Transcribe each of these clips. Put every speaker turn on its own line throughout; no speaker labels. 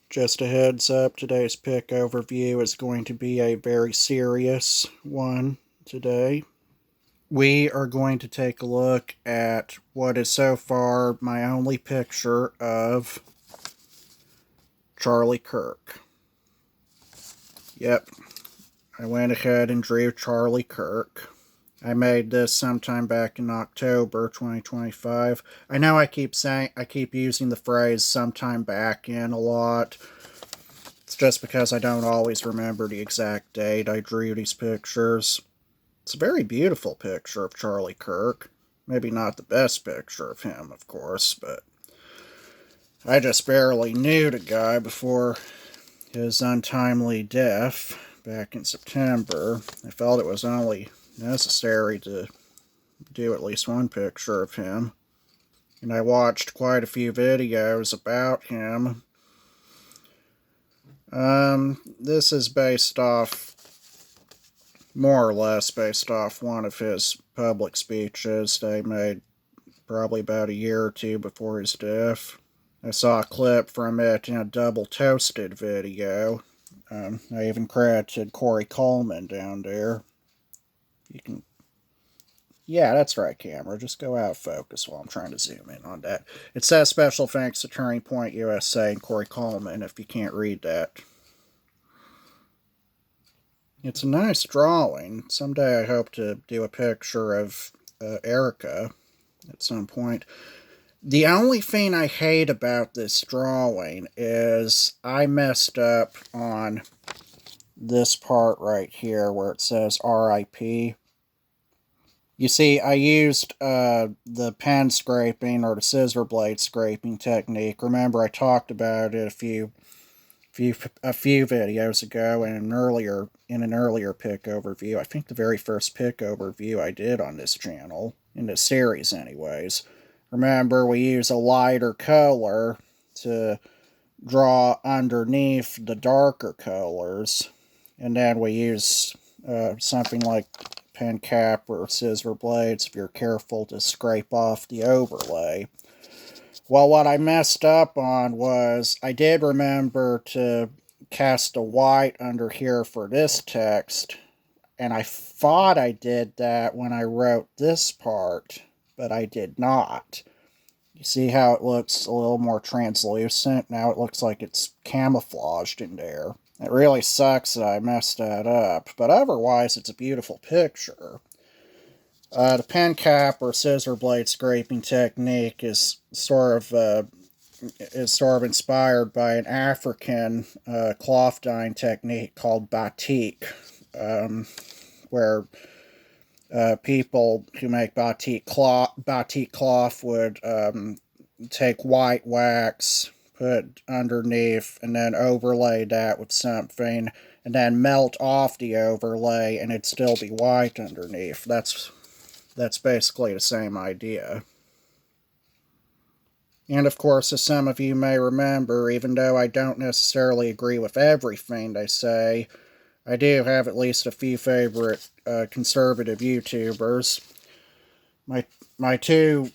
Just a heads up, today's pick overview is going to be a very serious one today. We are going to take a look at what is so far my only picture of Charlie Kirk. Yep, I went ahead and drew Charlie Kirk. I made this sometime back in October 2025. I know I keep using the phrase sometime back in a lot. It's just because I don't always remember the exact date I drew these pictures. It's a very beautiful picture of Charlie Kirk. Maybe not the best picture of him, of course, but I just barely knew the guy before his untimely death back in September. I felt it was only necessary to do at least one picture of him. And I watched quite a few videos about him. This is more or less based off one of his public speeches they made probably about a year or two before his death. I saw a clip from it in a Double Toasted video. I even credited Corey Coleman down there. You can... Yeah, that's right, camera. Just go out of focus while I'm trying to zoom in on that. It says special thanks to Turning Point USA and Corey Coleman if you can't read that. It's a nice drawing. Someday I hope to do a picture of Erica at some point. The only thing I hate about this drawing is I messed up on this part right here where it says RIP. You see, I used the pen scraping or the scissor blade scraping technique. Remember, I talked about it a few videos ago in an earlier pick overview. I think the very first pick overview I did on this channel, in this series anyways. Remember, we use a lighter color to draw underneath the darker colors, and then we use something like pen cap or scissor blades if you're careful to scrape off the overlay. Well, what I messed up on was I did remember to cast a white under here for this text, and I thought I did that when I wrote this part, but I did not. You see how it looks a little more translucent? Now it looks like it's camouflaged in there. It really sucks that I messed that up, but otherwise it's a beautiful picture. The pen cap or scissor blade scraping technique is sort of inspired by an African cloth dyeing technique called batik, where people who make batik cloth would take white wax, put underneath, and then overlay that with something, and then melt off the overlay, and it'd still be white underneath. That's basically the same idea. And of course, as some of you may remember, even though I don't necessarily agree with everything they say, I do have at least a few favorite conservative YouTubers. My two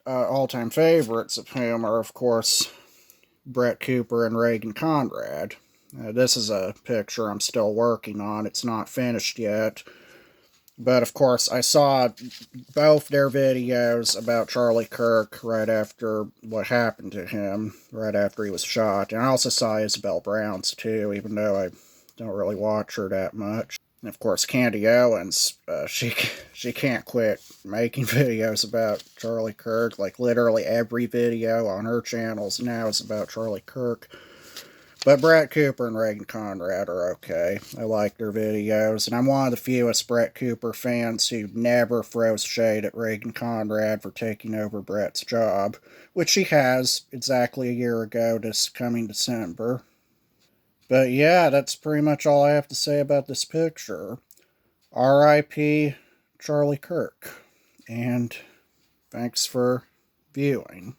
all-time favorites of whom are, of course, Brett Cooper and Reagan Conrad. This is a picture I'm still working on. It's not finished yet. But, of course, I saw both their videos about Charlie Kirk right after what happened to him, right after he was shot. And I also saw Isabel Brown's, too, even though I don't really watch her that much. And, of course, Candy Owens, she can't quit making videos about Charlie Kirk. Like, literally every video on her channels now is about Charlie Kirk. But Brett Cooper and Reagan Conrad are okay. I like their videos, and I'm one of the fewest Brett Cooper fans who never throws shade at Reagan Conrad for taking over Brett's job, which she has exactly a year ago this coming December. But yeah, that's pretty much all I have to say about this picture. R.I.P. Charlie Kirk. And thanks for viewing.